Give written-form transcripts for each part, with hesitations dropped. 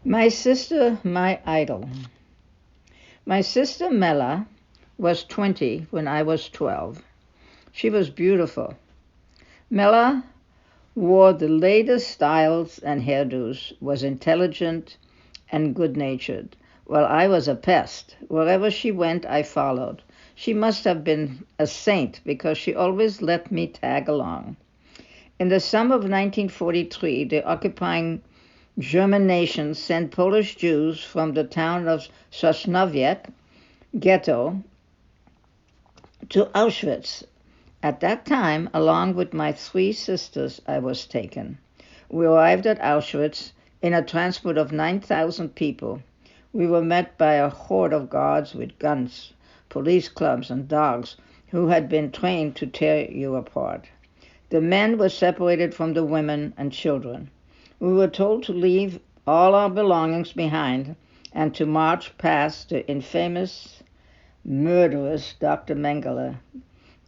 My sister, my idol. My sister Mela was 20 when I was 12. She was beautiful. Mela wore the latest styles and hairdos, was intelligent and good-natured, while I was a pest. Wherever she went, I followed. She must have been a saint because she always let me tag along. In the summer of 1943, the occupying German nation sent Polish Jews from the town of Sosnowiec ghetto to Auschwitz. At that time, along with my 3 sisters, I was taken. We arrived at Auschwitz in a transport of 9,000 people. We were met by a horde of guards with guns, police clubs, and dogs who had been trained to tear you apart. The men were separated from the women and children. We were told to leave all our belongings behind and to march past the infamous, murderous Dr. Mengele.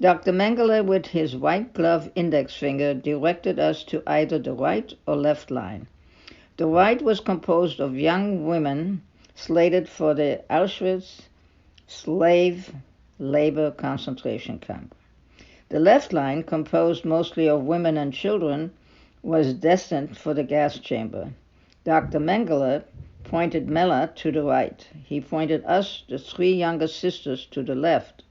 Dr. Mengele, with his white glove index finger, directed us to either the right or left line. The right was composed of young women slated for the Auschwitz slave labor concentration camp. The left line, composed mostly of women and children, was destined for the gas chamber. Dr. Mengele pointed Mela to the right. He pointed us, the 3 younger sisters, to the left.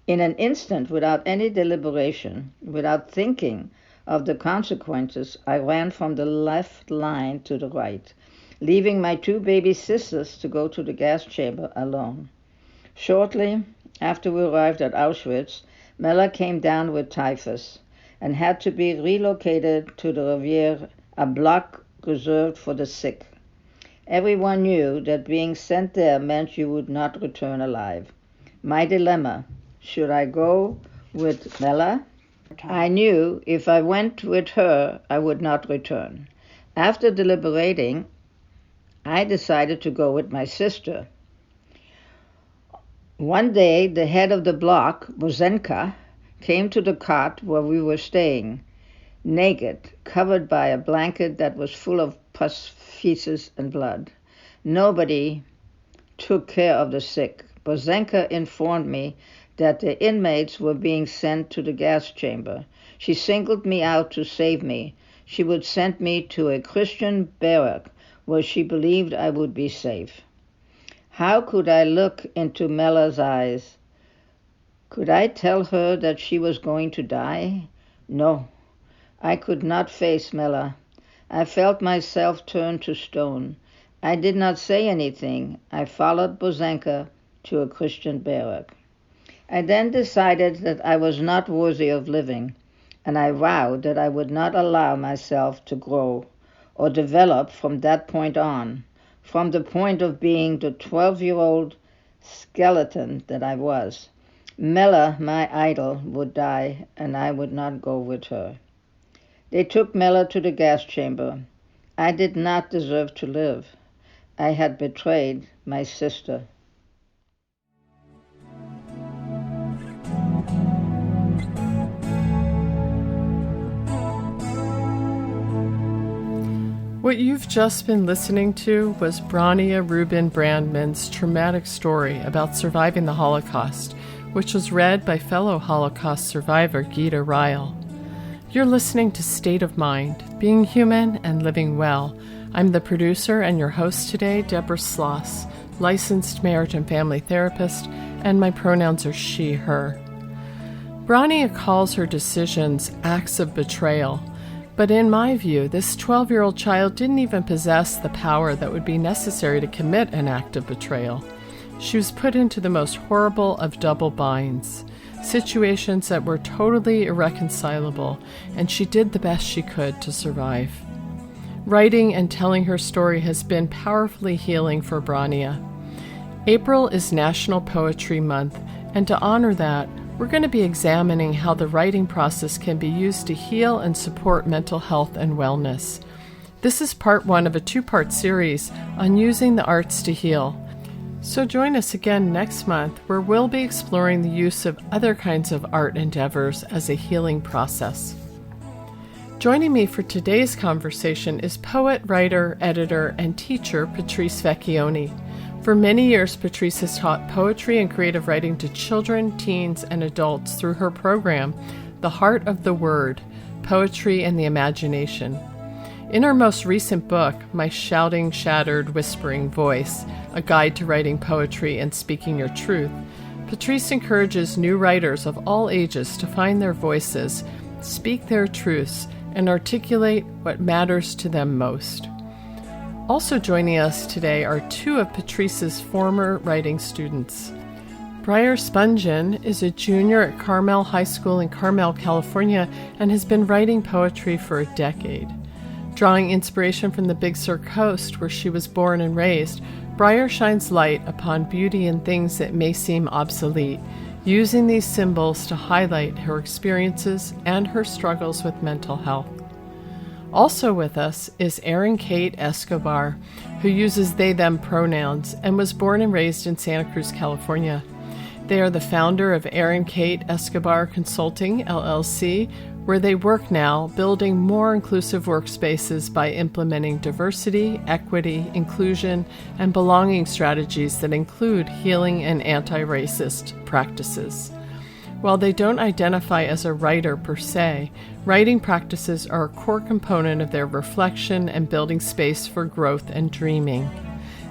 In an instant, without any deliberation, without thinking of the consequences, I ran from the left line to the right, leaving my 2 baby sisters to go to the gas chamber alone. Shortly after we arrived at Auschwitz, Mela came down with typhus and had to be relocated to the Revier, a block reserved for the sick. Everyone knew that being sent there meant you would not return alive. My dilemma: should I go with Mela? I knew if I went with her, I would not return. After deliberating, I decided to go with my sister. One day, the head of the block, Bozenka, came to the cot where we were staying, naked, covered by a blanket that was full of pus, feces, and blood. Nobody took care of the sick. Bozenka informed me that the inmates were being sent to the gas chamber. She singled me out to save me. She would send me to a Christian barrack where she believed I would be safe. How could I look into Mela's eyes? Could I tell her that she was going to die? No, I could not face Mela. I felt myself turn to stone. I did not say anything. I followed Bozenka to a Christian barrack. I then decided that I was not worthy of living, and I vowed that I would not allow myself to grow or develop from that point on, from the point of being the 12-year-old skeleton that I was. Mela, my idol, would die, and I would not go with her. They took Mela to the gas chamber. I did not deserve to live. I had betrayed my sister. What you've just been listening to was Brania Rubin Brandman's traumatic story about surviving the Holocaust, which was read by fellow Holocaust survivor Gita Ryle. You're listening to State of Mind, Being Human and Living Well. I'm the producer and your host today, Deborah Sloss, licensed marriage and family therapist, and my pronouns are she, her. Brania calls her decisions acts of betrayal. But in my view, this 12-year-old child didn't even possess the power that would be necessary to commit an act of betrayal. She was put into the most horrible of double binds, situations that were totally irreconcilable, and she did the best she could to survive. Writing and telling her story has been powerfully healing for Brania. April is National Poetry Month, and to honor that, we're going to be examining how the writing process can be used to heal and support mental health and wellness. This is part 1 of a 2-part series on using the arts to heal. So join us again next month, where we'll be exploring the use of other kinds of art endeavors as a healing process. Joining me for today's conversation is poet, writer, editor, and teacher Patrice Vecchione. For many years, Patrice has taught poetry and creative writing to children, teens, and adults through her program, The Heart of the Word, Poetry and the Imagination. In her most recent book, My Shouting, Shattered, Whispering Voice, A Guide to Writing Poetry and Speaking Your Truth, Patrice encourages new writers of all ages to find their voices, speak their truths, and articulate what matters to them most. Also joining us today are two of Patrice's former writing students. Briar Spungen is a junior at Carmel High School in Carmel, California, and has been writing poetry for a decade. Drawing inspiration from the Big Sur coast, where she was born and raised, Briar shines light upon beauty in things that may seem obsolete, using these symbols to highlight her experiences and her struggles with mental health. Also with us is Erin Kate Escobar, who uses they/them pronouns and was born and raised in Santa Cruz, California. They are the founder of Erin Kate Escobar Consulting, LLC, where they work now building more inclusive workspaces by implementing diversity, equity, inclusion, and belonging strategies that include healing and anti-racist practices. While they don't identify as a writer per se, writing practices are a core component of their reflection and building space for growth and dreaming.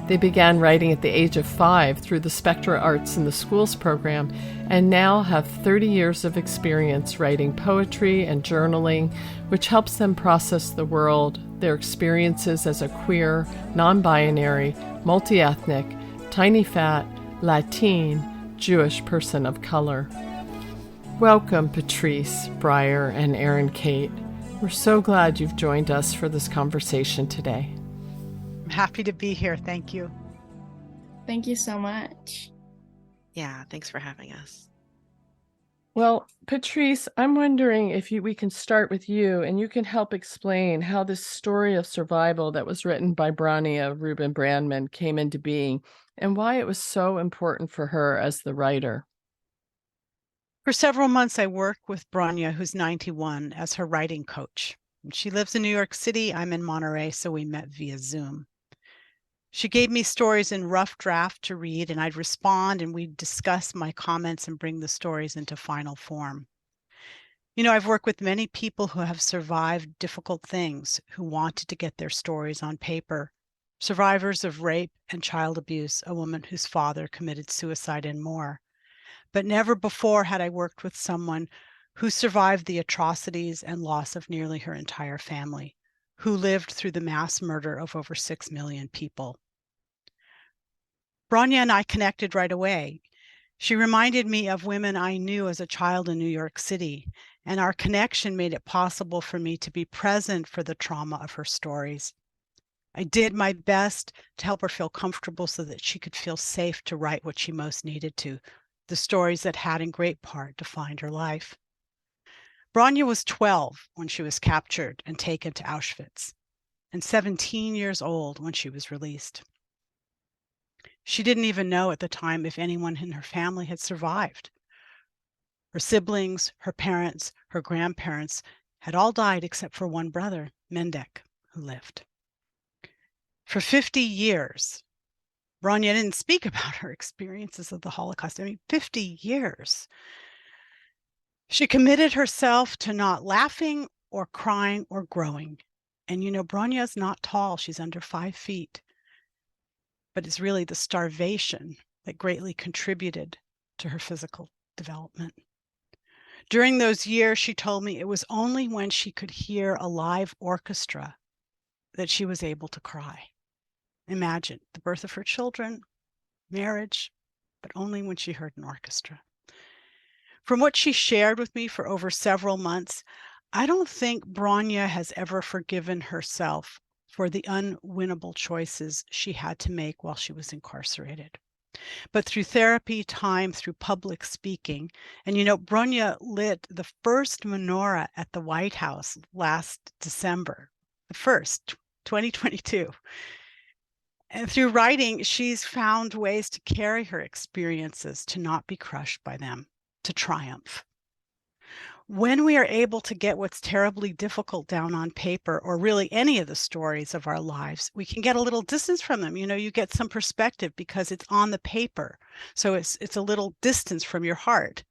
They began writing at the age of 5 through the Spectra Arts in the Schools program and now have 30 years of experience writing poetry and journaling, which helps them process the world, their experiences as a queer, non-binary, multi-ethnic, tiny fat, Latin, Jewish person of color. Welcome, Patrice, Briar, and Erin Kate. We're so glad you've joined us for this conversation today. I'm happy to be here. Thank you. Thank you so much. Yeah, thanks for having us. Well, Patrice, I'm wondering if we can start with you and you can help explain how this story of survival that was written by Brania Rubin Brandman came into being and why it was so important for her as the writer. For several months, I worked with Brania, who's 91, as her writing coach. She lives in New York City. I'm in Monterey, so we met via Zoom. She gave me stories in rough draft to read, and I'd respond, and we'd discuss my comments and bring the stories into final form. You know, I've worked with many people who have survived difficult things, who wanted to get their stories on paper. Survivors of rape and child abuse, a woman whose father committed suicide, and more. But never before had I worked with someone who survived the atrocities and loss of nearly her entire family, who lived through the mass murder of over 6 million people. Brania and I connected right away. She reminded me of women I knew as a child in New York City, and our connection made it possible for me to be present for the trauma of her stories. I did my best to help her feel comfortable so that she could feel safe to write what she most needed to, the stories that had in great part defined her life. Brania was 12 when she was captured and taken to Auschwitz, and 17 years old when she was released. She didn't even know at the time if anyone in her family had survived. Her siblings, her parents, her grandparents had all died except for one brother, Mendek, who lived. For 50 years, Brania didn't speak about her experiences of the Holocaust. 50 years. She committed herself to not laughing or crying or growing. And you know, Brania is not tall. She's under 5 feet. But it's really the starvation that greatly contributed to her physical development. During those years, she told me it was only when she could hear a live orchestra that she was able to cry. Imagine the birth of her children, marriage, but only when she heard an orchestra. From what she shared with me for over several months, I don't think Brania has ever forgiven herself for the unwinnable choices she had to make while she was incarcerated. But through therapy, time, through public speaking, and you know, Brania lit the first menorah at the White House last December, the first, 2022. And through writing, she's found ways to carry her experiences, to not be crushed by them, to triumph. When we are able to get what's terribly difficult down on paper, or really any of the stories of our lives, we can get a little distance from them. You get some perspective because it's on the paper. So it's a little distance from your heart.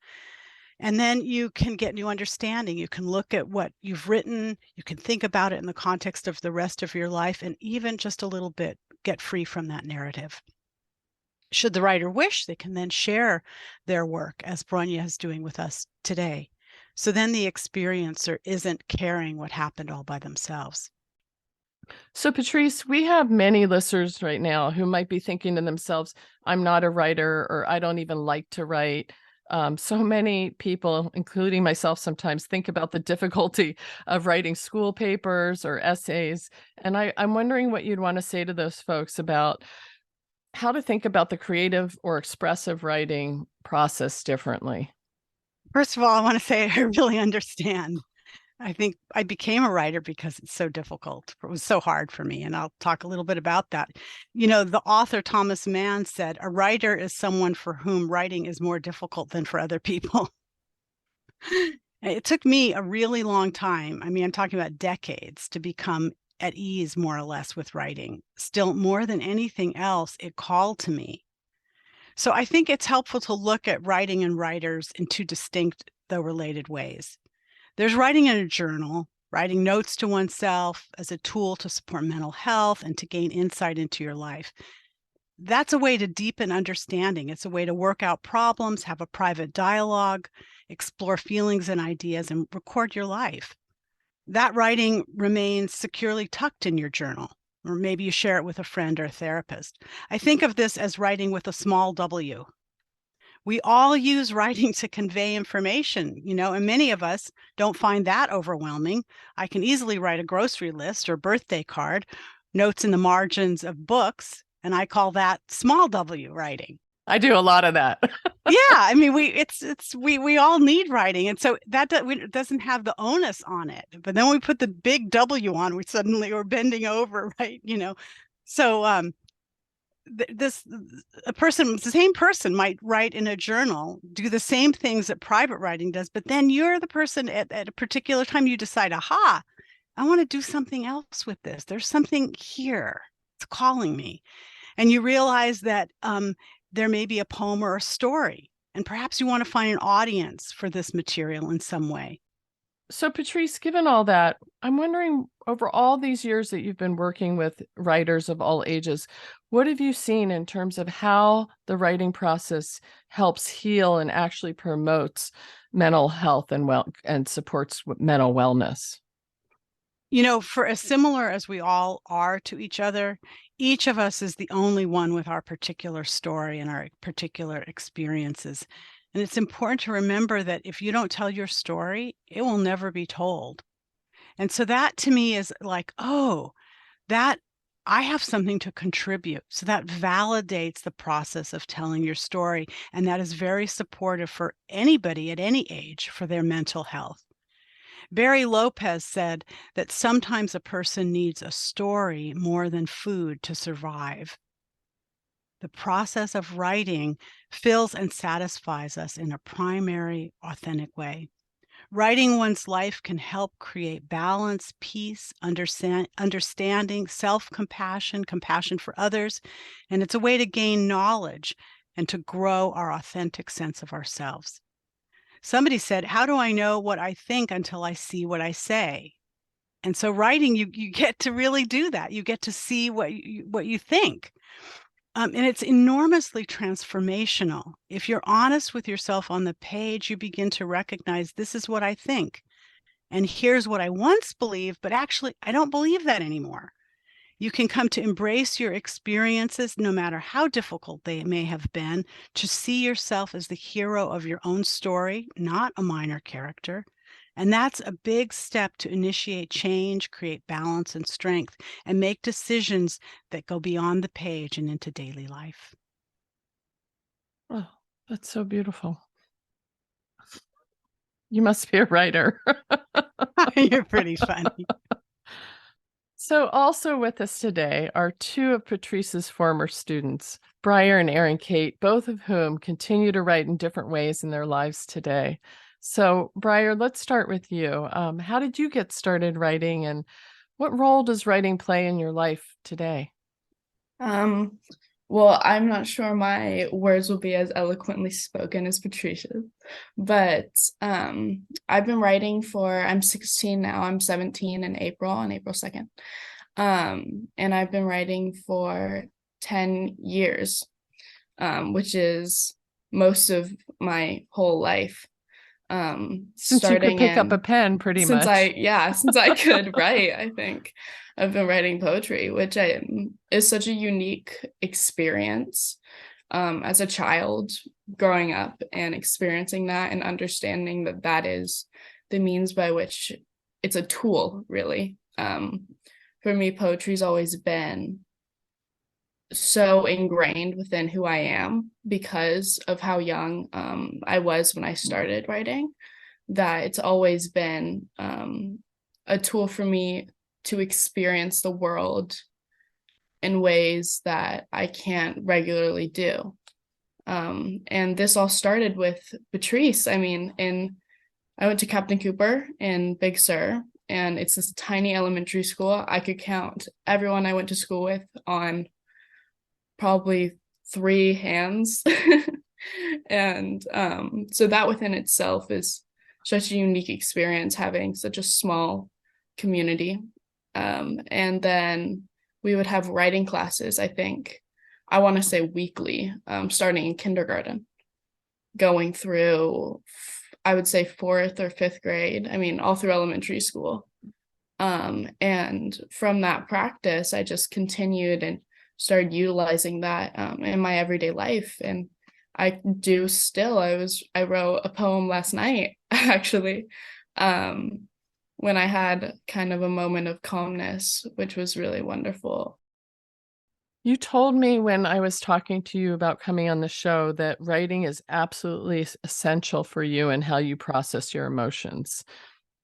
And then you can get new understanding. You can look at what you've written. You can think about it in the context of the rest of your life, and even just a little bit get free from that narrative. Should the writer wish, they can then share their work, as Bronya is doing with us today. So then the experiencer isn't carrying what happened all by themselves. So, Patrice, we have many listeners right now who might be thinking to themselves, I'm not a writer, or I don't even like to write. So many people, including myself, sometimes think about the difficulty of writing school papers or essays. And I'm wondering what you'd want to say to those folks about how to think about the creative or expressive writing process differently. First of all, I want to say I really understand. I think I became a writer because it's so difficult. It was so hard for me. And I'll talk a little bit about that. The author Thomas Mann said, a writer is someone for whom writing is more difficult than for other people. It took me a really long time. I mean, I'm talking about decades to become at ease more or less with writing. Still, more than anything else, it called to me. So I think it's helpful to look at writing and writers in two distinct, though related ways. There's writing in a journal, writing notes to oneself as a tool to support mental health and to gain insight into your life. That's a way to deepen understanding. It's a way to work out problems, have a private dialogue, explore feelings and ideas, and record your life. That writing remains securely tucked in your journal, or maybe you share it with a friend or a therapist. I think of this as writing with a small w. We all use writing to convey information, and many of us don't find that overwhelming. I can easily write a grocery list or birthday card, notes in the margins of books, and I call that small w writing. I do a lot of that. Yeah, I mean, we all need writing, and so that doesn't have the onus on it. But then we put the big W on, we suddenly are bending over, right? So the same person might write in a journal, do the same things that private writing does, but then you're the person at a particular time you decide, aha, I want to do something else with this. There's something here. It's calling me. And you realize that there may be a poem or a story, and perhaps you want to find an audience for this material in some way. So, Patrice, given all that, I'm wondering, over all these years that you've been working with writers of all ages, what have you seen in terms of how the writing process helps heal and actually promotes mental health and supports mental wellness? For as similar as we all are to each other, each of us is the only one with our particular story and our particular experiences. And it's important to remember that if you don't tell your story, it will never be told. And so that to me is like, oh, that I have something to contribute. So that validates the process of telling your story. And that is very supportive for anybody at any age for their mental health. Barry Lopez said that sometimes a person needs a story more than food to survive. The process of writing fills and satisfies us in a primary, authentic way. Writing one's life can help create balance, peace, understanding, self-compassion, compassion for others, and it's a way to gain knowledge and to grow our authentic sense of ourselves. Somebody said, how do I know what I think until I see what I say? And so writing, you get to really do that. You get to see what you think. And it's enormously transformational. If you're honest with yourself on the page, you begin to recognize this is what I think. And here's what I once believed, but actually, I don't believe that anymore. You can come to embrace your experiences, no matter how difficult they may have been, to see yourself as the hero of your own story, not a minor character. And that's a big step to initiate change, create balance and strength, and make decisions that go beyond the page and into daily life. Oh, that's so beautiful. You must be a writer. You're pretty funny. So also with us today are two of Patrice's former students, Briar and Erin Kate, both of whom continue to write in different ways in their lives today. So, Briar, let's start with you. How did you get started writing, and what role does writing play in your life today? Um, well, I'm not sure my words will be as eloquently spoken as Patricia's, but I've been writing I'm 16 now. I'm 17 in April, on April 2nd. And I've been writing for 10 years, which is most of my whole life. Since you could Starting pick up a in pen pretty since much. since I could write, I think I've been writing poetry, which is such a unique experience. As a child growing up and experiencing that and understanding that that is the means by which it's a tool, really. For me, poetry's always been so ingrained within who I am because of how young I was when I started writing, that it's always been a tool for me to experience the world in ways that I can't regularly do. And this all started with Patrice. I mean, I went to Captain Cooper in Big Sur, and it's this tiny elementary school. I could count everyone I went to school with on probably 3 hands. And so that within itself is such a unique experience, having such a small community. And then we would have writing classes, I want to say weekly, starting in kindergarten, going through, I would say 4th or 5th grade. I mean, all through elementary school. And from that practice, I just continued and started utilizing that in my everyday life. And I do still. I wrote a poem last night, actually, when I had kind of a moment of calmness, which was really wonderful. You told me when I was talking to you about coming on the show that writing is absolutely essential for you and how you process your emotions.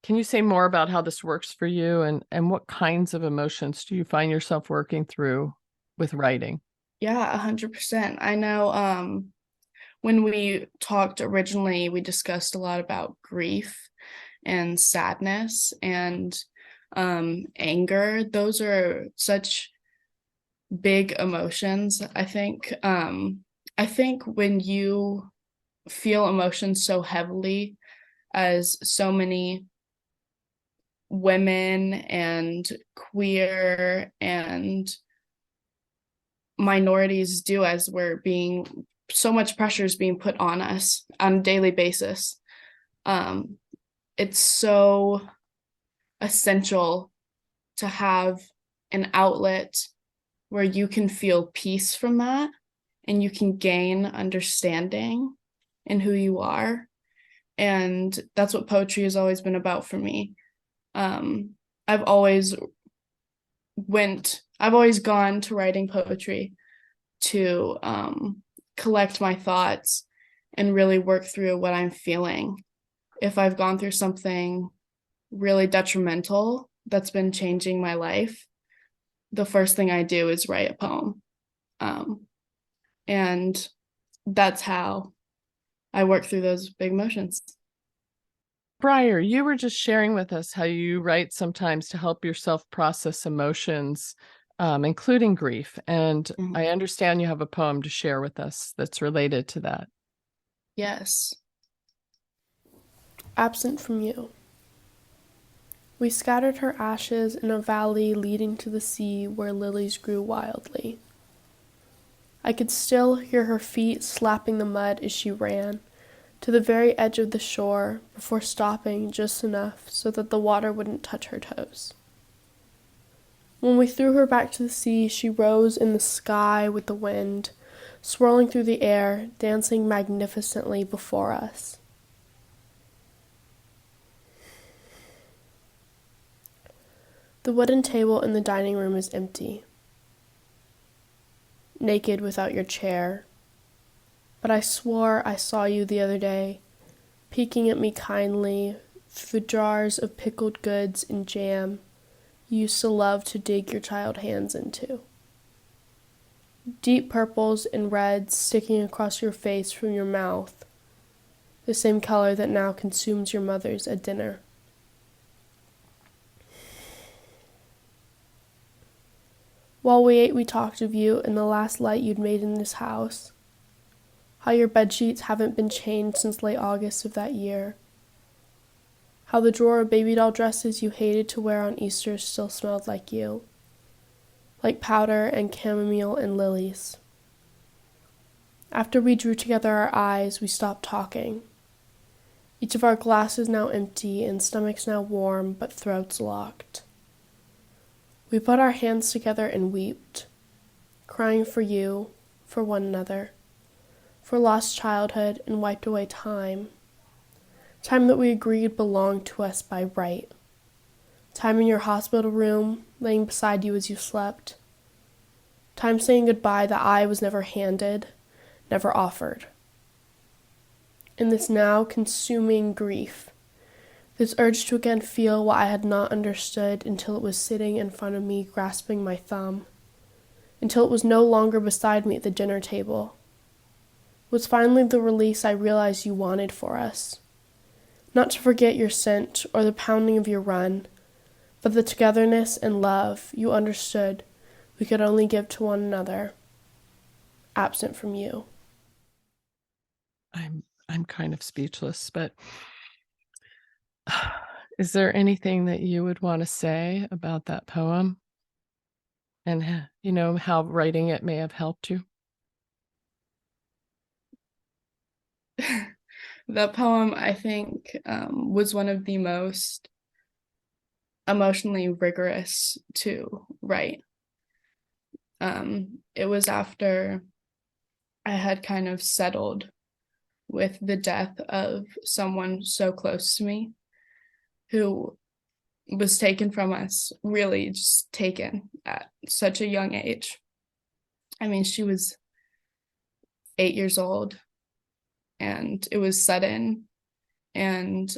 Can you say more about how this works for you, and what kinds of emotions do you find yourself working through with writing? Yeah, 100%. I know when we talked originally, we discussed a lot about grief and sadness and anger. Those are such big emotions. I think when you feel emotions so heavily, as so many women and queer and minorities do, as we're being, so much pressure is being put on us on a daily basis. It's so essential to have an outlet where you can feel peace from that and you can gain understanding in who you are. And that's what poetry has always been about for me. I've always gone to writing poetry to collect my thoughts and really work through what I'm feeling. If I've gone through something really detrimental that's been changing my life, the first thing I do is write a poem. And that's how I work through those big emotions. Briar, you were just sharing with us how you write sometimes to help yourself process emotions, including grief. And I understand you have a poem to share with us that's related to that. Yes. Absent from you. We scattered her ashes in a valley leading to the sea where lilies grew wildly. I could still hear her feet slapping the mud as she ran to the very edge of the shore before stopping just enough so that the water wouldn't touch her toes. When we threw her back to the sea, she rose in the sky with the wind, swirling through the air, dancing magnificently before us. The wooden table in the dining room is empty, naked without your chair, but I swore I saw you the other day, peeking at me kindly through the jars of pickled goods and jam you used to love to dig your child hands into. Deep purples and reds sticking across your face from your mouth, the same color that now consumes your mother's at dinner. While we ate, we talked of you and the last light you'd made in this house, how your bedsheets haven't been changed since late August of that year, how the drawer of baby doll dresses you hated to wear on Easter still smelled like you, like powder and chamomile and lilies. After we drew together our eyes, we stopped talking. Each of our glasses now empty and stomachs now warm, but throats locked. We put our hands together and wept, crying for you, for one another, for lost childhood and wiped away time. Time that we agreed belonged to us by right. Time in your hospital room, laying beside you as you slept. Time saying goodbye that I was never handed, never offered. In this now consuming grief, this urge to again feel what I had not understood until it was sitting in front of me grasping my thumb, until it was no longer beside me at the dinner table, was finally the release I realized you wanted for us. Not to forget your scent or the pounding of your run, but the togetherness and love you understood we could only give to one another, absent from you. I'm kind of speechless, but is there anything that you would want to say about that poem and how writing it may have helped you? The poem, I think, was one of the most emotionally rigorous to write. It was after I had kind of settled with the death of someone so close to me who was taken from us, really just taken at such a young age. I mean, she was 8 years old and it was sudden, and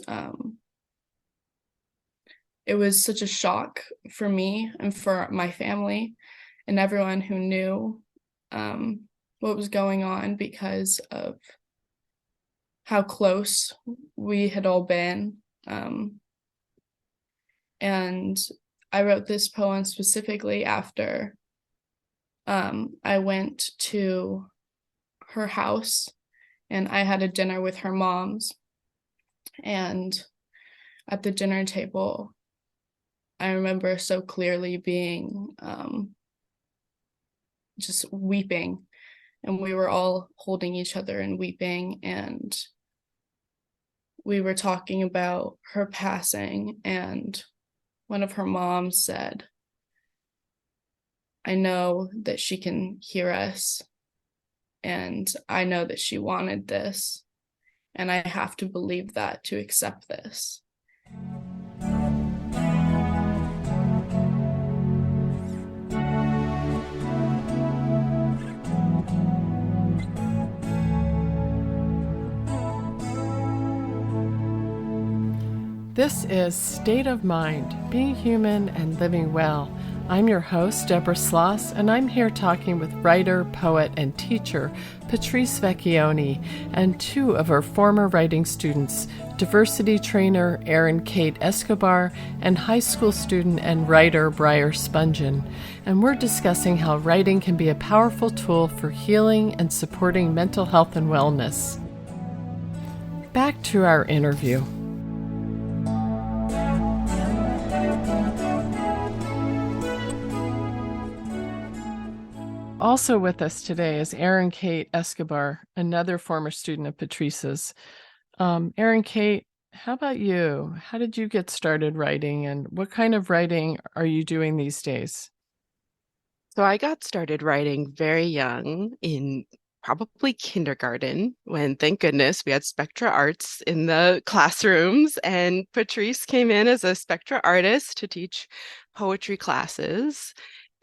it was such a shock for me and for my family and everyone who knew what was going on because of how close we had all been. And I wrote this poem specifically after I went to her house and I had a dinner with her moms. And at the dinner table, I remember so clearly being just weeping, and we were all holding each other and weeping, and we were talking about her passing, and one of her moms said, "I know that she can hear us, and I know that she wanted this, and I have to believe that to accept this." This is State of Mind, Being Human and Living Well. I'm your host, Deborah Sloss, and I'm here talking with writer, poet, and teacher Patrice Vecchione and two of her former writing students, diversity trainer Erin Kate Escobar and high school student and writer Briar Spungen. And we're discussing how writing can be a powerful tool for healing and supporting mental health and wellness. Back to our interview. Also with us today is Erin Kate Escobar, another former student of Patrice's. Erin Kate, how about you? How did you get started writing, and what kind of writing are you doing these days? So I got started writing very young, in probably kindergarten, when, thank goodness, we had Spectra Arts in the classrooms, and Patrice came in as a Spectra artist to teach poetry classes.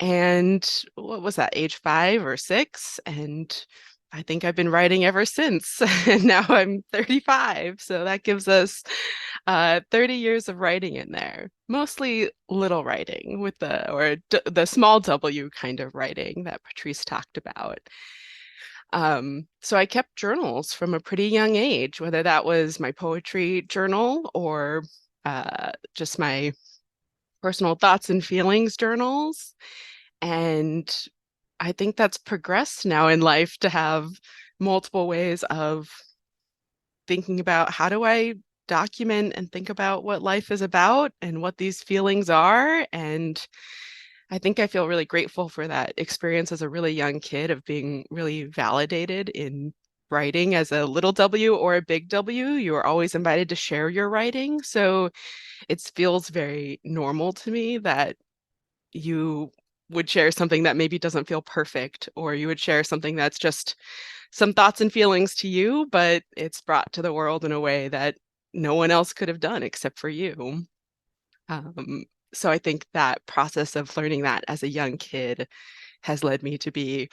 And what was that, age 5 or 6? And I think I've been writing ever since. And now I'm 35. So that gives us 30 years of writing in there. Mostly little writing with the small W kind of writing that Patrice talked about. So I kept journals from a pretty young age, whether that was my poetry journal or just my personal thoughts and feelings journals. And I think that's progressed now in life to have multiple ways of thinking about how do I document and think about what life is about and what these feelings are. And I think I feel really grateful for that experience as a really young kid of being really validated in writing as a little W or a big W. You are always invited to share your writing. So it feels very normal to me that you would share something that maybe doesn't feel perfect, or you would share something that's just some thoughts and feelings to you, but it's brought to the world in a way that no one else could have done except for you. So I think that process of learning that as a young kid has led me to be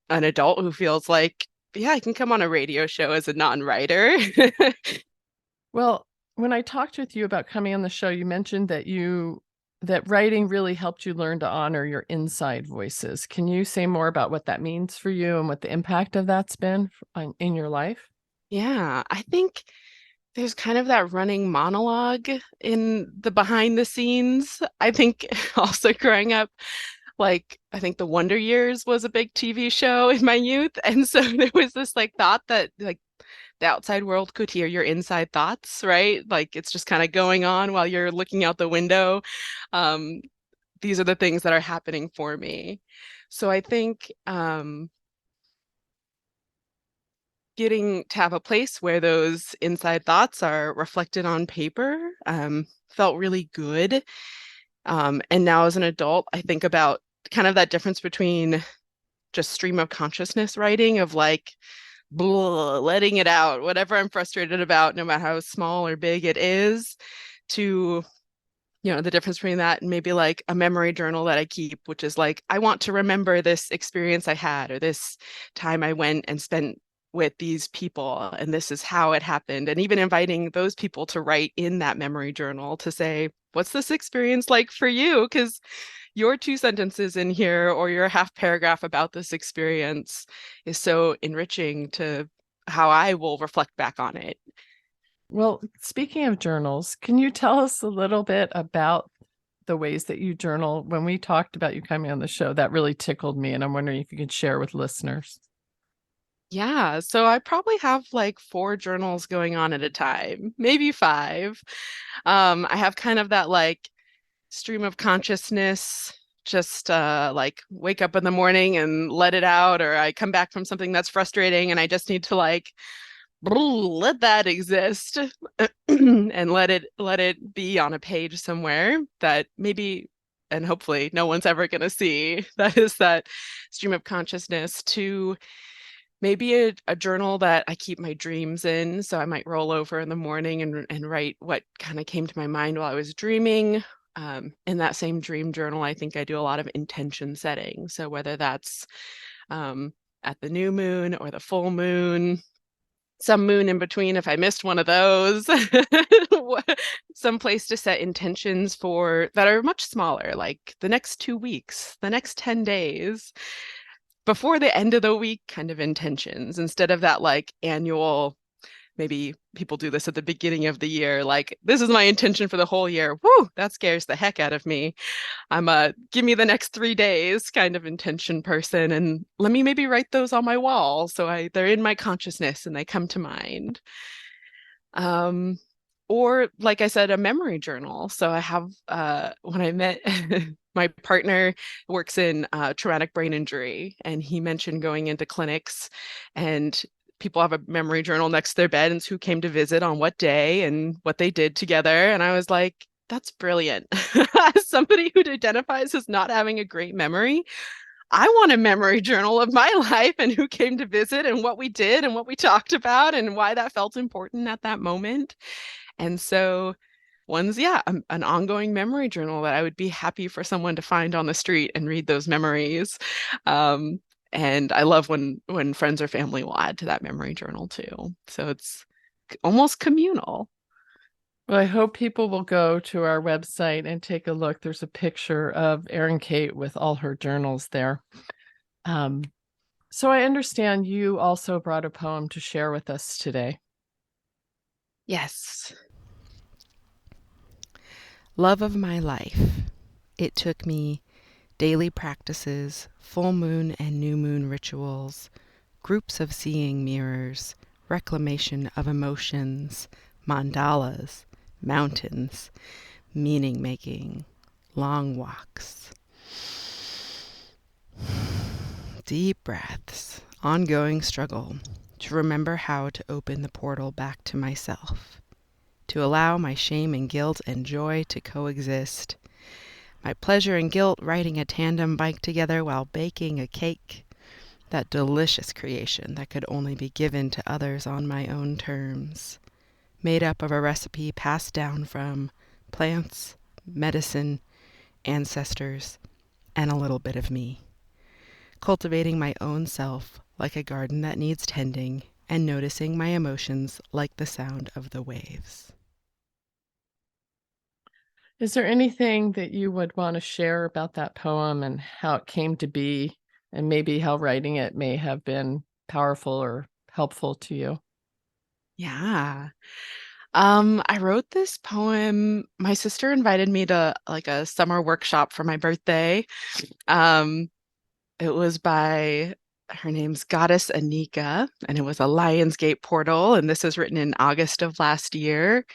an adult who feels like, yeah, I can come on a radio show as a non-writer. Well, when I talked with you about coming on the show, you mentioned that writing really helped you learn to honor your inside voices. Can you say more about what that means for you and what the impact of that's been in your life? Yeah, I think there's kind of that running monologue in the behind the scenes. I think also growing up, like, I think The Wonder Years was a big TV show in my youth. And so there was this like thought that like the outside world could hear your inside thoughts, right? Like it's just kind of going on while you're looking out the window. Um, these are the things that are happening for me. So I think getting to have a place where those inside thoughts are reflected on paper felt really good. And now as an adult, I think about kind of that difference between just stream of consciousness writing of like, blah, letting it out, whatever I'm frustrated about, no matter how small or big it is, to the difference between that and maybe like a memory journal that I keep, which is like, I want to remember this experience I had or this time I went and spent with these people, and this is how it happened. And even inviting those people to write in that memory journal to say, what's this experience like for you? Because your 2 sentences in here or your half paragraph about this experience is so enriching to how I will reflect back on it. Well, speaking of journals, can you tell us a little bit about the ways that you journal? When we talked about you coming on the show, that really tickled me, and I'm wondering if you could share with listeners. Yeah, so I probably have like 4 journals going on at a time, maybe 5. I have kind of that like stream of consciousness, just like wake up in the morning and let it out, or I come back from something that's frustrating and I just need to like let that exist and let it be on a page somewhere that maybe and hopefully no one's ever going to see. That is that stream of consciousness. To maybe a journal that I keep my dreams in. So I might roll over in the morning and write what kind of came to my mind while I was dreaming. In that same dream journal, I think I do a lot of intention setting. So whether that's at the new moon or the full moon, some moon in between if I missed one of those, some place to set intentions for that are much smaller, like the next 2 weeks, the next 10 days, before the end of the week kind of intentions, instead of that like annual, maybe people do this at the beginning of the year, like this is my intention for the whole year. Woo, that scares the heck out of me. I'm a give me the next 3 days kind of intention person, and let me maybe write those on my wall so they're in my consciousness and they come to mind. Or like I said, a memory journal. So I have when I met my partner works in traumatic brain injury, and he mentioned going into clinics and people have a memory journal next to their bed and who came to visit on what day and what they did together. And I was like, that's brilliant. As somebody who identifies as not having a great memory, I want a memory journal of my life and who came to visit and what we did and what we talked about and why that felt important at that moment. And so one's, an ongoing memory journal that I would be happy for someone to find on the street and read those memories. And I love when friends or family will add to that memory journal too. So it's almost communal. Well, I hope people will go to our website and take a look. There's a picture of Erin Kate with all her journals there. So I understand you also brought a poem to share with us today. Yes. Love of my life. It took me daily practices, full moon and new moon rituals, groups of seeing mirrors, reclamation of emotions, mandalas, mountains, meaning making, long walks. Deep breaths, ongoing struggle to remember how to open the portal back to myself, to allow my shame and guilt and joy to coexist, my pleasure and guilt riding a tandem bike together while baking a cake, that delicious creation that could only be given to others on my own terms, made up of a recipe passed down from plants, medicine, ancestors, and a little bit of me. Cultivating my own self like a garden that needs tending, and noticing my emotions like the sound of the waves. Is there anything that you would want to share about that poem and how it came to be, and maybe how writing it may have been powerful or helpful to you? Yeah. I wrote this poem. My sister invited me to like a summer workshop for my birthday. It was by, her name's Goddess Anika, and it was a Lionsgate portal, and this was written in August of last year.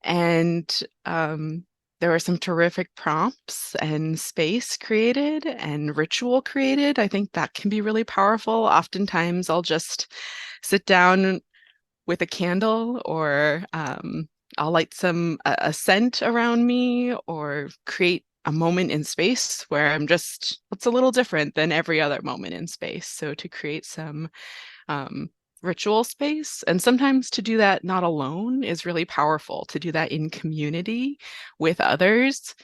And there were some terrific prompts and space created and ritual created. I think that can be really powerful. Oftentimes I'll just sit down with a candle, or I'll light a scent around me, or create a moment in space where it's a little different than every other moment in space. So to create some ritual space, and sometimes to do that not alone is really powerful. To do that in community with others,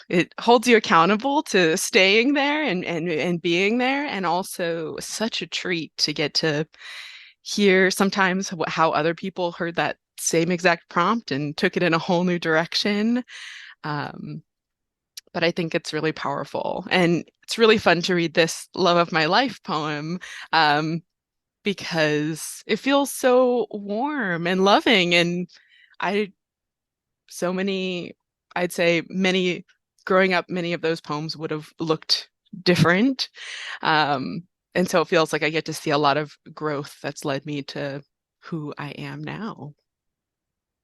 it holds you accountable to staying there and being there, and also such a treat to get to hear sometimes how other people heard that same exact prompt and took it in a whole new direction. But I think it's really powerful, and it's really fun to read this Love of My Life poem, because it feels so warm and loving. And I'd say growing up, many of those poems would have looked different. And so it feels like I get to see a lot of growth that's led me to who I am now.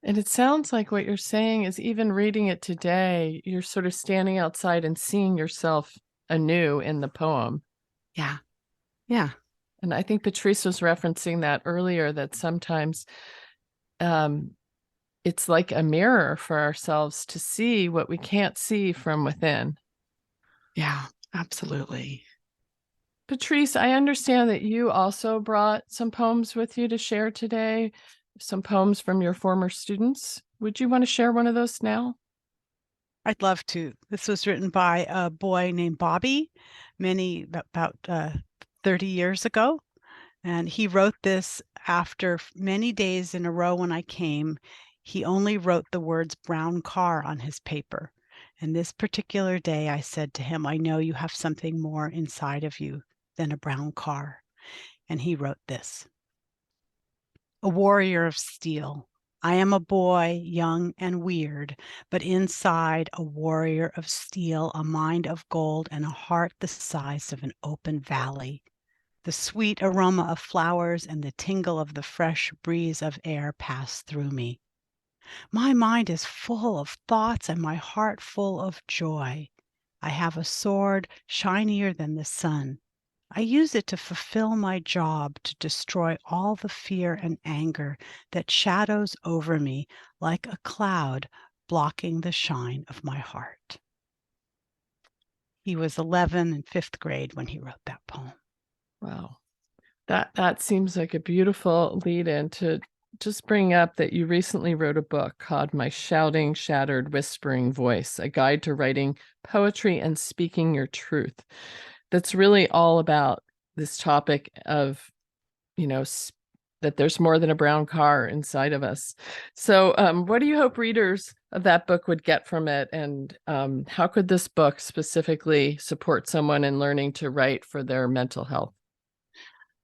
And it sounds like what you're saying is, even reading it today, you're sort of standing outside and seeing yourself anew in the poem. Yeah. Yeah. And I think Patrice was referencing that earlier, that sometimes it's like a mirror for ourselves to see what we can't see from within. Yeah, absolutely. Patrice, I understand that you also brought some poems with you to share today, some poems from your former students. Would you want to share one of those now? I'd love to. This was written by a boy named Bobby, about 30 years ago. And he wrote this after many days in a row when I came. He only wrote the words brown car on his paper. And this particular day, I said to him, I know you have something more inside of you than a brown car. And he wrote this: A warrior of steel. I am a boy, young and weird, but inside a warrior of steel, a mind of gold and a heart the size of an open valley. The sweet aroma of flowers and the tingle of the fresh breeze of air pass through me. My mind is full of thoughts and my heart full of joy. I have a sword shinier than the sun. I use it to fulfill my job, to destroy all the fear and anger that shadows over me like a cloud blocking the shine of my heart. He was 11 in 5th grade when he wrote that poem. Wow. That seems like a beautiful lead-in to just bring up that you recently wrote a book called My Shouting, Shattered, Whispering Voice, a guide to writing poetry and speaking your truth. That's really all about this topic of, that there's more than a brown car inside of us. So what do you hope readers of that book would get from it? And how could this book specifically support someone in learning to write for their mental health?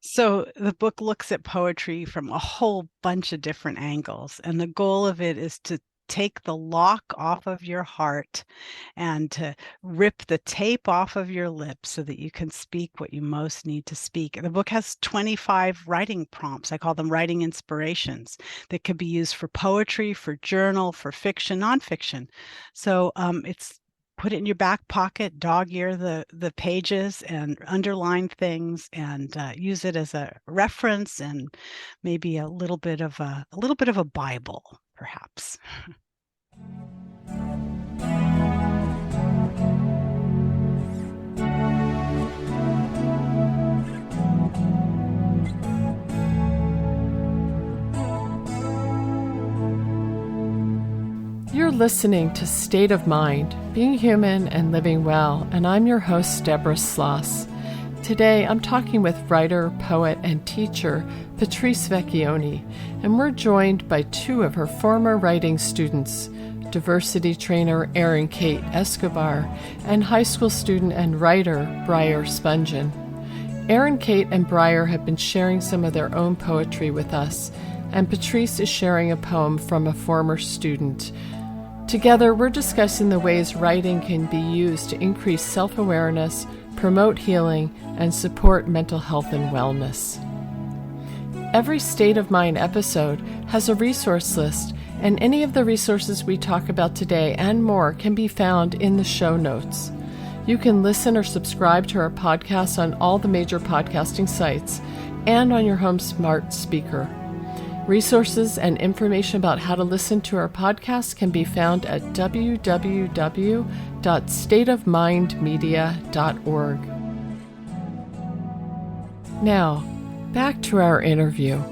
So the book looks at poetry from a whole bunch of different angles, and the goal of it is to take the lock off of your heart and to rip the tape off of your lips so that you can speak what you most need to speak. The book has 25 writing prompts. I call them writing inspirations that could be used for poetry, for journal, for fiction, nonfiction. So it's put it in your back pocket, dog ear the pages and underline things, and use it as a reference and maybe a little bit of a Bible, perhaps. You're listening to State of Mind, Being Human and Living Well, and I'm your host, Deborah Sloss. Today, I'm talking with writer, poet, and teacher Patrice Vecchione, and we're joined by two of her former writing students, diversity trainer Erin Kate Escobar and high school student and writer Briar Spungen. Erin Kate and Briar have been sharing some of their own poetry with us, and Patrice is sharing a poem from a former student. Together, we're discussing the ways writing can be used to increase self-awareness, promote healing, and support mental health and wellness. Every State of Mind episode has a resource list, and any of the resources we talk about today and more can be found in the show notes. You can listen or subscribe to our podcast on all the major podcasting sites and on your home smart speaker. Resources and information about how to listen to our podcast can be found at www.stateofmindmedia.org. Now, back to our interview.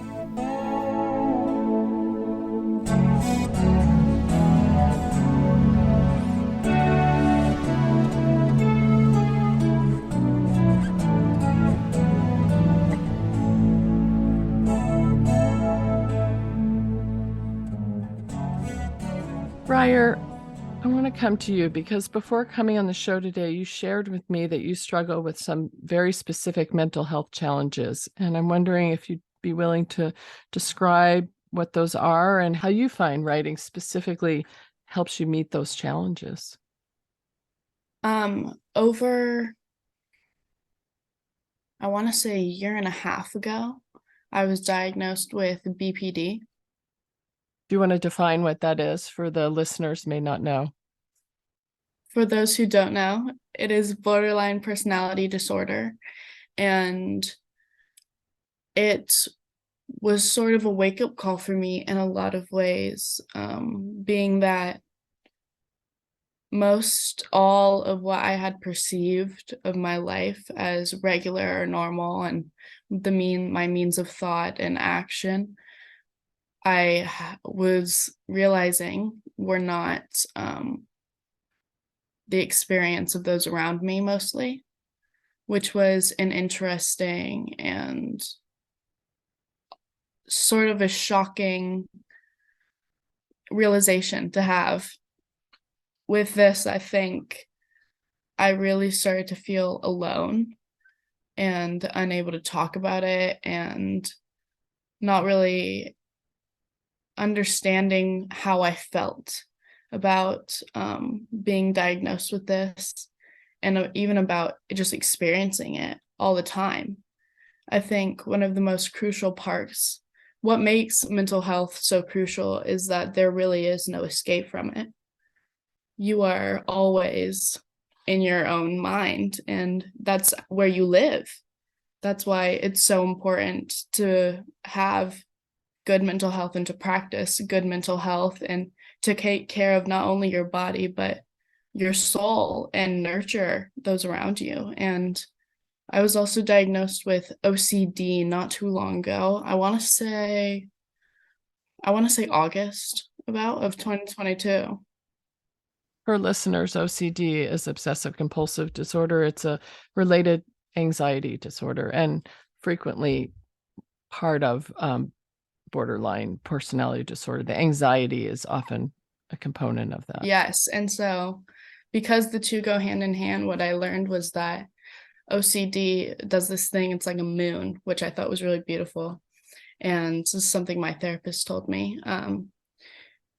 Briar, I want to come to you because before coming on the show today, you shared with me that you struggle with some very specific mental health challenges. And I'm wondering if you'd be willing to describe what those are and how you find writing specifically helps you meet those challenges. Over, I want to say a year and a half ago, I was diagnosed with BPD. Do you want to define what that is for the listeners may not know? For those who don't know, it is borderline personality disorder. And it was sort of a wake-up call for me in a lot of ways, being that most all of what I had perceived of my life as regular or normal and my means of thought and action, I was realizing were not the experience of those around me mostly, which was an interesting and sort of a shocking realization to have. With this, I think I really started to feel alone and unable to talk about it and not really understanding how I felt about being diagnosed with this and even about just experiencing it all the time. I think one of the most crucial parts, what makes mental health so crucial, is that there really is no escape from it. You are always in your own mind, and that's where you live. That's why it's so important to have good mental health and to practice good mental health and to take care of not only your body, but your soul and nurture those around you. And I was also diagnosed with OCD not too long ago. I want to say August of 2022. For listeners, OCD is obsessive compulsive disorder. It's a related anxiety disorder and frequently part of borderline personality disorder. The anxiety is often a component of that. Yes. And so because the two go hand in hand, what I learned was that OCD does this thing, it's like a moon, which I thought was really beautiful. And this is something my therapist told me,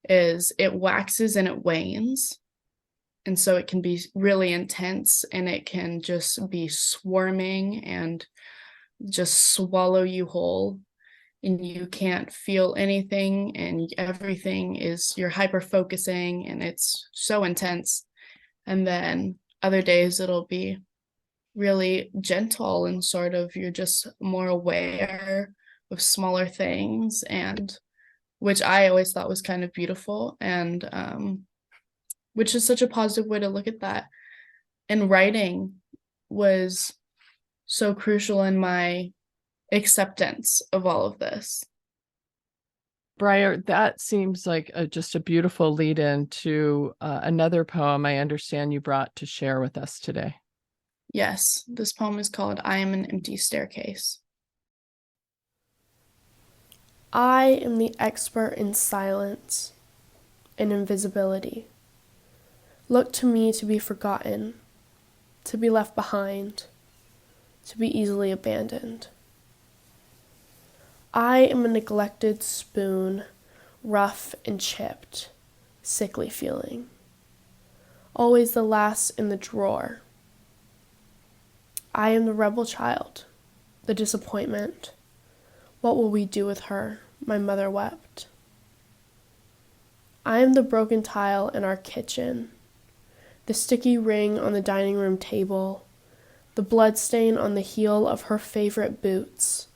is it waxes and it wanes. And so it can be really intense, and it can just be swarming and just swallow you whole, and you can't feel anything, and everything is, you're hyper focusing, and it's so intense. And then other days it'll be really gentle, and sort of you're just more aware of smaller things, and which I always thought was kind of beautiful, and which is such a positive way to look at that. And writing was so crucial in my acceptance of all of this. Briar, that seems like just a beautiful lead in to another poem I understand you brought to share with us today. Yes, this poem is called I Am an Empty Staircase. I am the expert in silence and invisibility. Look to me to be forgotten, to be left behind, to be easily abandoned. I am a neglected spoon, rough and chipped, sickly feeling. Always the last in the drawer. I am the rebel child, the disappointment. What will we do with her? My mother wept. I am the broken tile in our kitchen, the sticky ring on the dining room table, the blood stain on the heel of her favorite boots.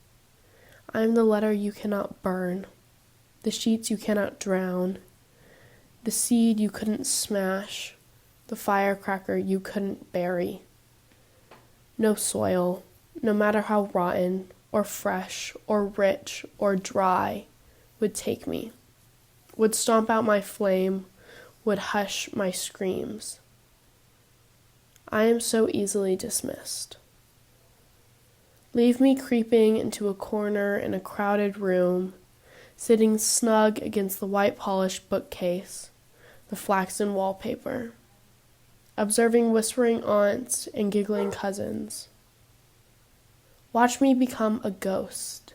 I am the letter you cannot burn, the sheets you cannot drown, the seed you couldn't smash, the firecracker you couldn't bury. No soil, no matter how rotten or fresh or rich or dry, would take me, would stomp out my flame, would hush my screams. I am so easily dismissed. Leave me creeping into a corner in a crowded room, sitting snug against the white-polished bookcase, the flaxen wallpaper, observing whispering aunts and giggling cousins. Watch me become a ghost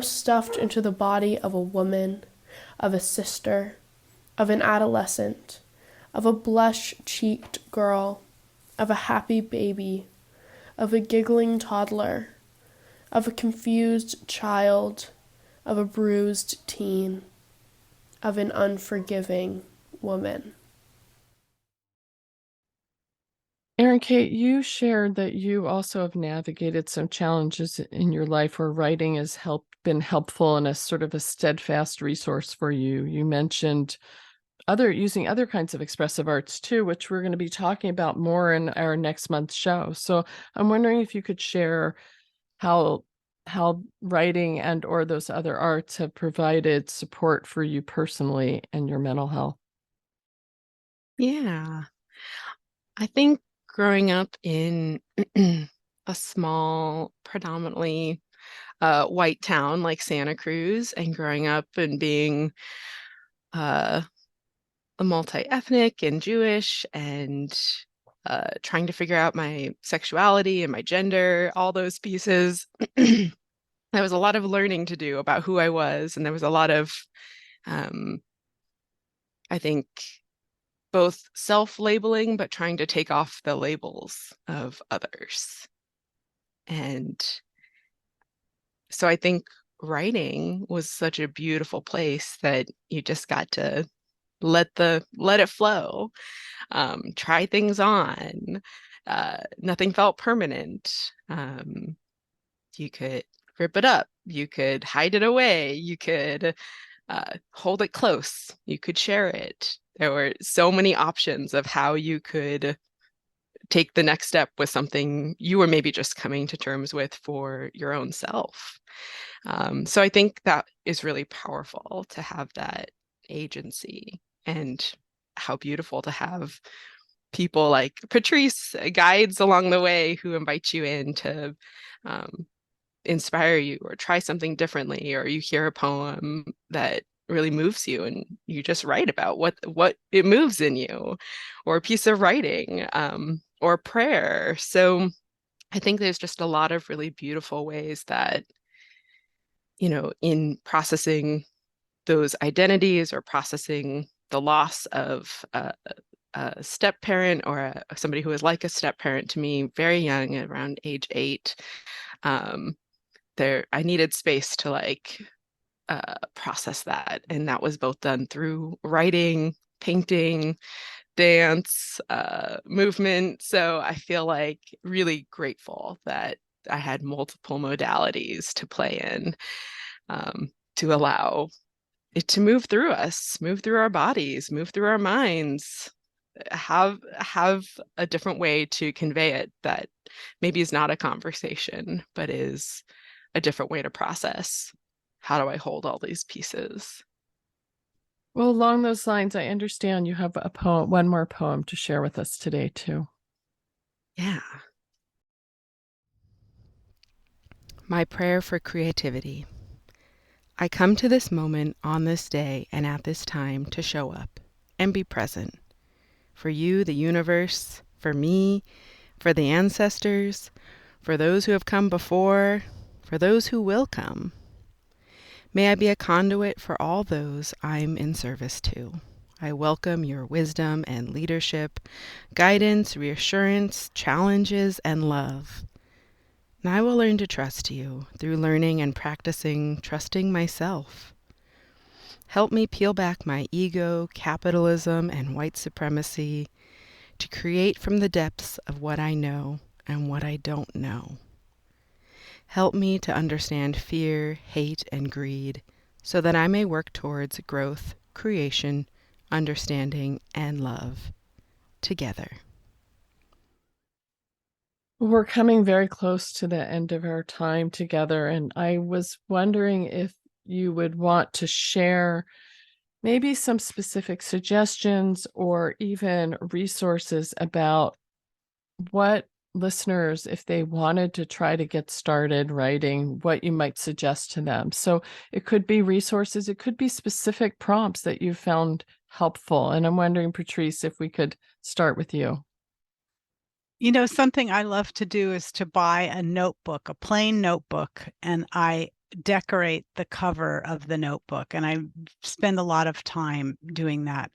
stuffed into the body of a woman, of a sister, of an adolescent, of a blush-cheeked girl, of a happy baby, of a giggling toddler, of a confused child, of a bruised teen, of an unforgiving woman. Erin Kate, you shared that you also have navigated some challenges in your life where writing has been helpful and a sort of a steadfast resource for you. You mentioned using other kinds of expressive arts too, which we're going to be talking about more in our next month's show. So I'm wondering if you could share how writing and or those other arts have provided support for you personally and your mental health. Yeah. I think growing up in a small, predominantly white town like Santa Cruz, and growing up and being a multi-ethnic and Jewish, and trying to figure out my sexuality and my gender, all those pieces. There was a lot of learning to do about who I was, and there was a lot of, I think, both self-labeling, but trying to take off the labels of others. And so I think writing was such a beautiful place that you just got to let it flow, try things on. Nothing felt permanent. You could rip it up, you could hide it away, you could hold it close, you could share it. There were so many options of how you could take the next step with something you were maybe just coming to terms with for your own self. So I think that is really powerful to have that agency, and how beautiful to have people like Patrice, guides along the way, who invite you in to inspire you or try something differently, or you hear a poem that really moves you and you just write about what it moves in you, or a piece of writing, or prayer. So I think there's just a lot of really beautiful ways that, in processing those identities or processing the loss of a step parent or somebody who was like a step parent to me very young, around age 8, I needed space to process that. And that was both done through writing, painting, dance, movement. So I feel like really grateful that I had multiple modalities to play in, to allow it to move through us, move through our bodies, move through our minds, have a different way to convey it that maybe is not a conversation, but is a different way to process. How do I hold all these pieces? Well, along those lines, I understand you have a poem, one more poem to share with us today, too. Yeah. My prayer for creativity. I come to this moment on this day and at this time to show up and be present. For you, the universe, for me, for the ancestors, for those who have come before, for those who will come. May I be a conduit for all those I'm in service to. I welcome your wisdom and leadership, guidance, reassurance, challenges, and love. And I will learn to trust you through learning and practicing trusting myself. Help me peel back my ego, capitalism, and white supremacy to create from the depths of what I know and what I don't know. Help me to understand fear, hate, and greed so that I may work towards growth, creation, understanding, and love together. We're coming very close to the end of our time together, and I was wondering if you would want to share maybe some specific suggestions or even resources about what listeners, if they wanted to try to get started writing, what you might suggest to them. So it could be resources, it could be specific prompts that you found helpful. And I'm wondering, Patrice, if we could start with you. Something I love to do is to buy a notebook, a plain notebook, and I decorate the cover of the notebook, and I spend a lot of time doing that.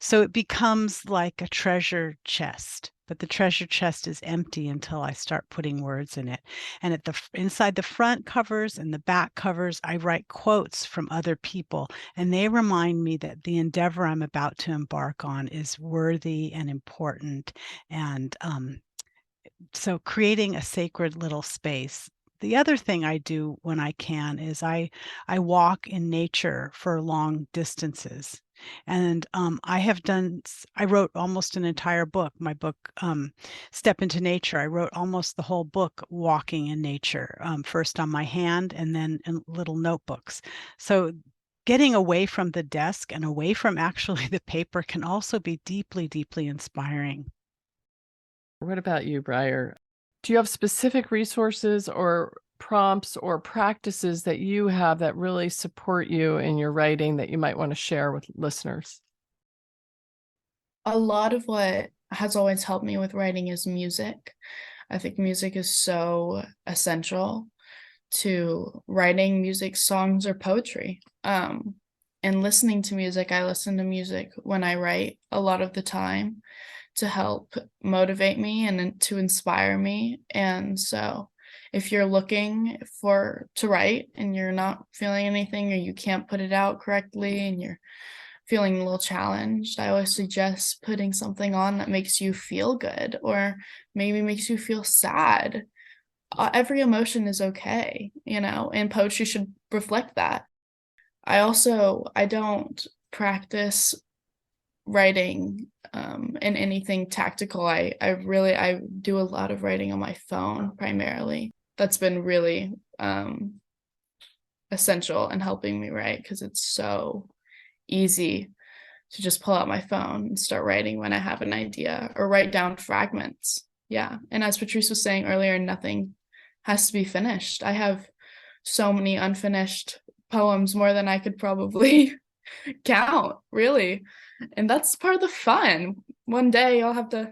So it becomes like a treasure chest, but the treasure chest is empty until I start putting words in it. And inside the front covers and the back covers, I write quotes from other people, and they remind me that the endeavor I'm about to embark on is worthy and important. And so creating a sacred little space. The other thing I do when I can is I walk in nature for long distances. And I wrote almost an entire book. My book, Step into Nature, I wrote almost the whole book walking in nature, first on my hand and then in little notebooks. So getting away from the desk and away from actually the paper can also be deeply, deeply inspiring. What about you, Briar? Do you have specific resources or prompts or practices that you have that really support you in your writing that you might want to share with listeners? A lot of what has always helped me with writing is music. I think music is so essential to writing music, songs, or poetry. And listening to music, I listen to music when I write a lot of the time to help motivate me and to inspire me. And so if you're looking to write and you're not feeling anything or you can't put it out correctly and you're feeling a little challenged, I always suggest putting something on that makes you feel good or maybe makes you feel sad. Every emotion is okay, and poetry should reflect that. I don't practice writing in anything tactical. I do a lot of writing on my phone primarily. That's been really essential in helping me write because it's so easy to just pull out my phone and start writing when I have an idea or write down fragments. Yeah. And as Patrice was saying earlier, nothing has to be finished. I have so many unfinished poems, more than I could probably count, really. And that's part of the fun. One day I'll have to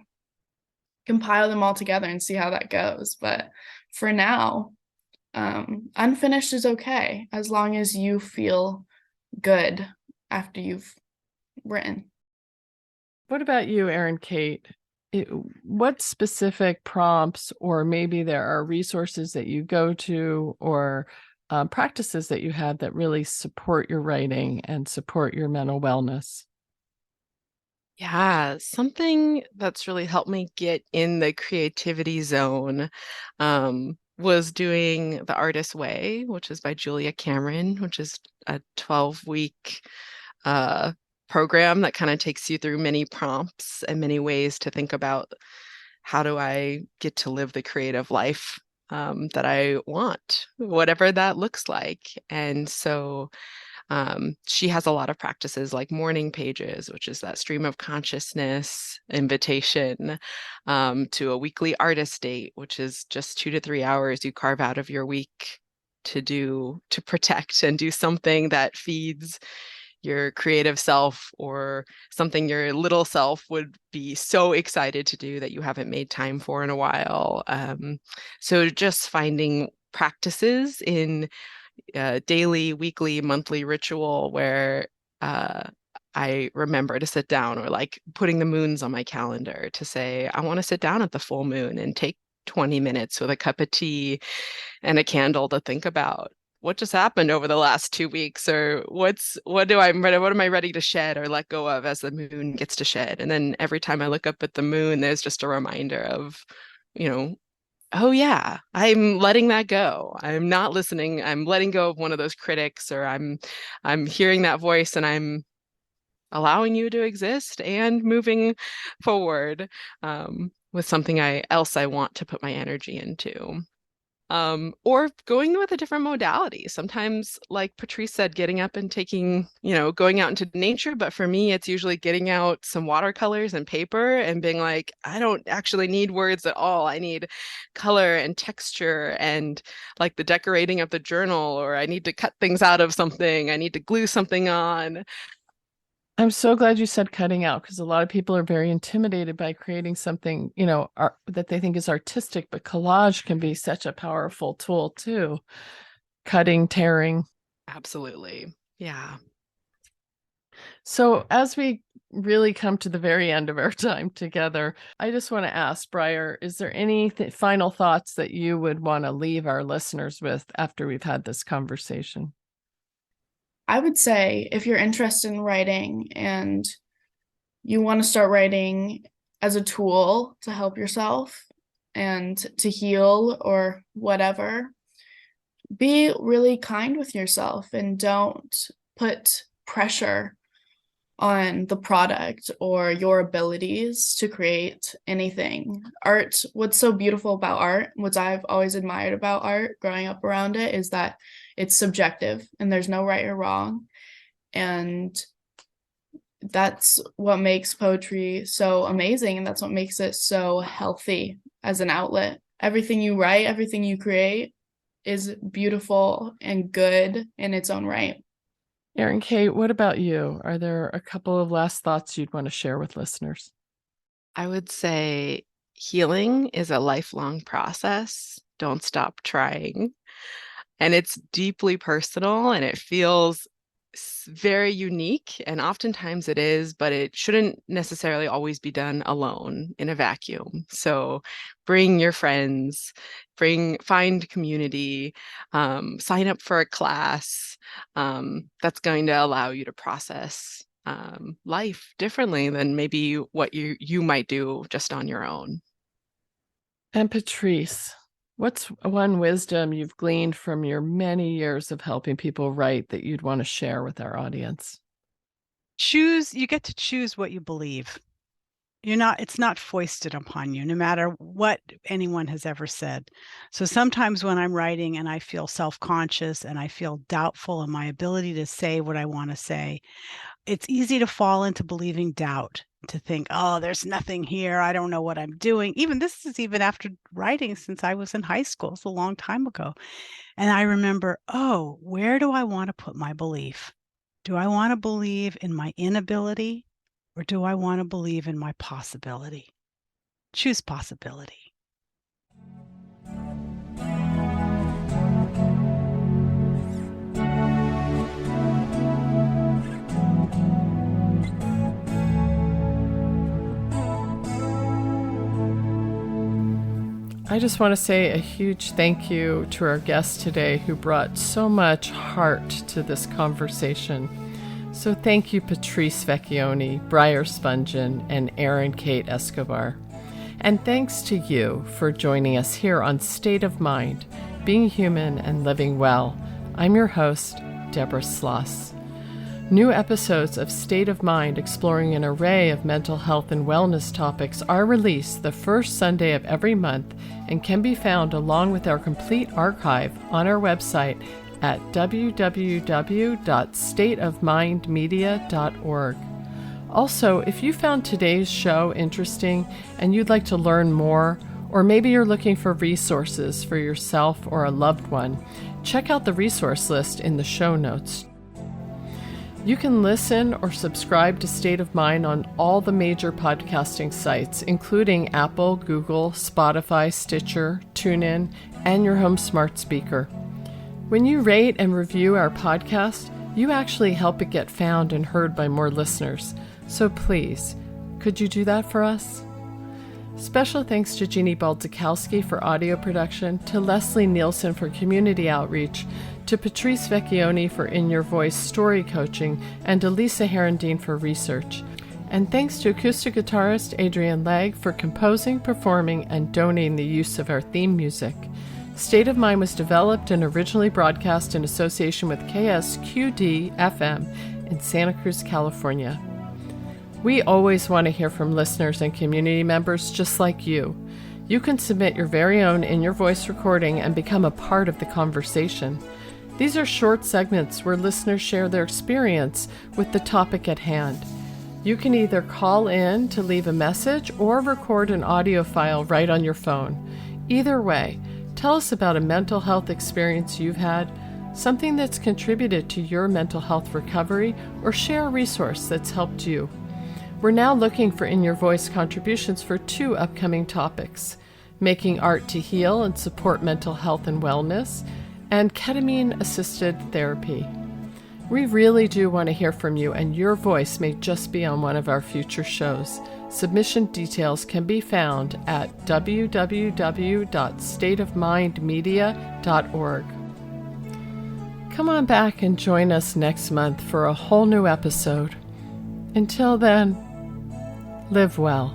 compile them all together and see how that goes. But for now, unfinished is okay as long as you feel good after you've written. What about you, Erin Kate? What specific prompts, or maybe there are resources that you go to, or practices that you have that really support your writing and support your mental wellness? Yeah, something that's really helped me get in the creativity zone was doing The Artist's Way, which is by Julia Cameron, which is a 12-week program that kind of takes you through many prompts and many ways to think about how do I get to live the creative life that I want, whatever that looks like. And so she has a lot of practices like morning pages, which is that stream of consciousness invitation, to a weekly artist date, which is just 2 to 3 hours you carve out of your week to protect and do something that feeds your creative self, or something your little self would be so excited to do that you haven't made time for in a while. So just finding practices in daily, weekly, monthly ritual where I remember to sit down, or like putting the moons on my calendar to say, I want to sit down at the full moon and take 20 minutes with a cup of tea and a candle to think about what just happened over the last 2 weeks, or what am I ready to shed or let go of as the moon gets to shed. And then every time I look up at the moon, there's just a reminder of, oh yeah, I'm letting that go. I'm not listening. I'm letting go of one of those critics, or I'm hearing that voice and I'm allowing you to exist and moving forward with something else I want to put my energy into. Or going with a different modality. Sometimes, like Patrice said, getting up and going out into nature. But for me, it's usually getting out some watercolors and paper and being like, I don't actually need words at all. I need color and texture and like the decorating of the journal, or I need to cut things out of something. I need to glue something on. I'm so glad you said cutting out, because a lot of people are very intimidated by creating something, that they think is artistic, but collage can be such a powerful tool too. Cutting, tearing. Absolutely. Yeah. So as we really come to the very end of our time together, I just want to ask, Briar, is there any final thoughts that you would want to leave our listeners with after we've had this conversation? I would say if you're interested in writing and you want to start writing as a tool to help yourself and to heal or whatever, be really kind with yourself and don't put pressure on the product or your abilities to create anything. Art, what's so beautiful about art, what I've always admired about art growing up around it, is that it's subjective and there's no right or wrong. And that's what makes poetry so amazing, and that's what makes it so healthy as an outlet. Everything you write, everything you create is beautiful and good in its own right. Erin Kate, what about you? Are there a couple of last thoughts you'd want to share with listeners? I would say healing is a lifelong process. Don't stop trying. And it's deeply personal, and it feels very unique, and oftentimes it is, but it shouldn't necessarily always be done alone in a vacuum. So bring your friends, find community, sign up for a class that's going to allow you to process life differently than maybe what you might do just on your own. And Patrice, what's one wisdom you've gleaned from your many years of helping people write that you'd want to share with our audience? You get to choose what you believe. It's not foisted upon you, no matter what anyone has ever said. So sometimes when I'm writing and I feel self-conscious and I feel doubtful in my ability to say what I want to say, it's easy to fall into believing doubt, to think, oh, there's nothing here. I don't know what I'm doing. This is even after writing since I was in high school. It's a long time ago. And I remember, oh, where do I want to put my belief? Do I want to believe in my inability, or do I want to believe in my possibility? Choose possibility. I just want to say a huge thank you to our guest today who brought so much heart to this conversation. So thank you, Patrice Vecchione, Briar Spungen, and Erin Kate Escobar. And thanks to you for joining us here on State of Mind, Being Human and Living Well. I'm your host, Deborah Sloss. New episodes of State of Mind exploring an array of mental health and wellness topics are released the first Sunday of every month and can be found along with our complete archive on our website at www.stateofmindmedia.org. Also, if you found today's show interesting and you'd like to learn more, or maybe you're looking for resources for yourself or a loved one, check out the resource list in the show notes. You can listen or subscribe to State of Mind on all the major podcasting sites, including Apple, Google, Spotify, Stitcher, TuneIn, and your home smart speaker. When you rate and review our podcast, you actually help it get found and heard by more listeners. So please, could you do that for us? Special thanks to Jeannie Baldzikowski for audio production, to Leslie Nielsen for community outreach, to Patrice Vecchione for In Your Voice story coaching, and to Lisa Herendeen for research. And thanks to acoustic guitarist Adrian Legg for composing, performing, and donating the use of our theme music. State of Mind was developed and originally broadcast in association with KSQD-FM in Santa Cruz, California. We always want to hear from listeners and community members just like you. You can submit your very own In Your Voice recording and become a part of the conversation. These are short segments where listeners share their experience with the topic at hand. You can either call in to leave a message or record an audio file right on your phone. Either way, tell us about a mental health experience you've had, something that's contributed to your mental health recovery, or share a resource that's helped you. We're now looking for In Your Voice contributions for 2 upcoming topics: making art to heal and support mental health and wellness, and ketamine-assisted therapy. We really do want to hear from you, and your voice may just be on one of our future shows. Submission details can be found at www.stateofmindmedia.org. Come on back and join us next month for a whole new episode. Until then, live well.